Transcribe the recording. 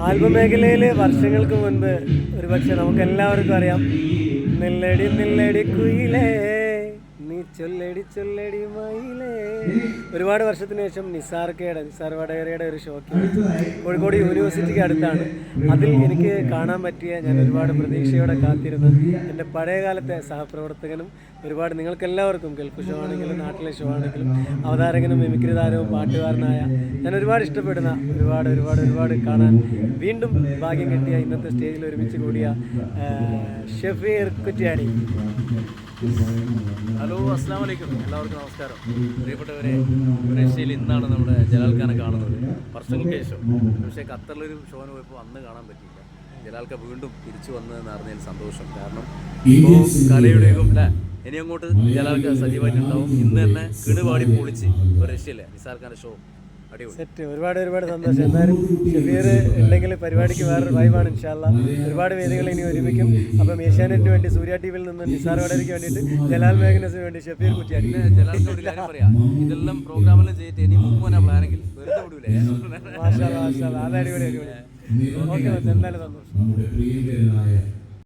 Album മേഖലയിൽ വർഷങ്ങൾക്ക് മുൻപ് ഒരുപക്ഷെ നമുക്കെല്ലാവർക്കും അറിയാം, നെല്ലടി നെല്ലടി കുയിലേ നീ ചൊല്ലടി ചൊല്ലടി മയിലേ. ഒരുപാട് വർഷത്തിന് ശേഷം നിസാർ വടകരയുടെ ഒരു ഷോക്ക് കോഴിക്കോട് യൂണിവേഴ്സിറ്റിക്ക് അടുത്താണ്. അതിൽ എനിക്ക് കാണാൻ പറ്റിയ, ഞാൻ ഒരുപാട് പ്രതീക്ഷയോടെ കാത്തിരുന്ന എൻ്റെ പഴയകാലത്തെ സഹപ്രവർത്തകനും ഒരുപാട് നിങ്ങൾക്കെല്ലാവർക്കും ഗൾഫ് ഷോ ആണെങ്കിലും നാട്ടിലെ ഷോ ആണെങ്കിലും അവതാരകനും മിമിക്രി താരവും പാട്ടുകാരനായ, ഞാൻ ഒരുപാട് ഇഷ്ടപ്പെടുന്ന, ഒരുപാട് കാണാൻ വീണ്ടും ഭാഗ്യം കിട്ടിയ, ഇന്നത്തെ സ്റ്റേജിൽ ഒരുമിച്ച് കൂടിയ ഷഫീർ കുറ്റ്യാടി. ഹലോ, അസ്സലാമു അലൈക്കും. എല്ലാവർക്കും നമസ്കാരം. പ്രിയപ്പെട്ടവരെ, റഷ്യയിൽ ഇന്നാണ് നമ്മുടെ ജലാൽ ഖാനെ കാണുന്നത്, വർഷങ്ങൾക്ക് ശേഷം. പക്ഷേ ഖത്തറിലൊരു ഷോന് പോയപ്പോൾ അന്ന് കാണാൻ പറ്റിയില്ല. ജലാൽ ഖാൻ വീണ്ടും തിരിച്ചു വന്നതെന്ന് അറിഞ്ഞതിൽ സന്തോഷം. കാരണം ഇപ്പോൾ കലയുടെ യുഗം അല്ലേ, ഇനി അങ്ങോട്ട് ജലാൽ ഖാൻ സജീവമായിട്ടുണ്ടാവും. ഇന്ന് തന്നെ കിണുപാടി പൊളിച്ച് ഇപ്പോൾ റഷ്യയിലെ നിസാർ ഖാൻ്റെ ഷോ സെറ്റ്. ഒരുപാട് സന്തോഷം. എന്തായാലും ഷഫീർ ഉണ്ടെങ്കിൽ പരിപാടിക്ക് വേറൊരു വൈബാണ്. ഇൻഷാ അല്ലാഹ് ഒരുപാട് വേദികൾ ഇനി ഒരുമിക്കും. അപ്പം ഏഷ്യാനെറ്റിന് വേണ്ടി, സൂര്യ ടി വിയിൽ നിന്ന് നിസാർ വടകരയ്ക്ക് വേണ്ടിയിട്ട്, ജലാൽ മേഘനസിന് വേണ്ടി ഷഫീർ കുറ്റ്യാടി. ജലാൽക്കോട് കാര്യം പറയാം, ഇതെല്ലാം പ്രോഗ്രാമെല്ലാം ചെയ്തിട്ട് ഇനി മുമ്പ് പ്ലാനെങ്കിൽ വെറുതെ വിടൂലേ. മാഷാ അല്ലാഹ്, അത് അടിപൊളി. ഓക്കെ, എന്തായാലും സന്തോഷം.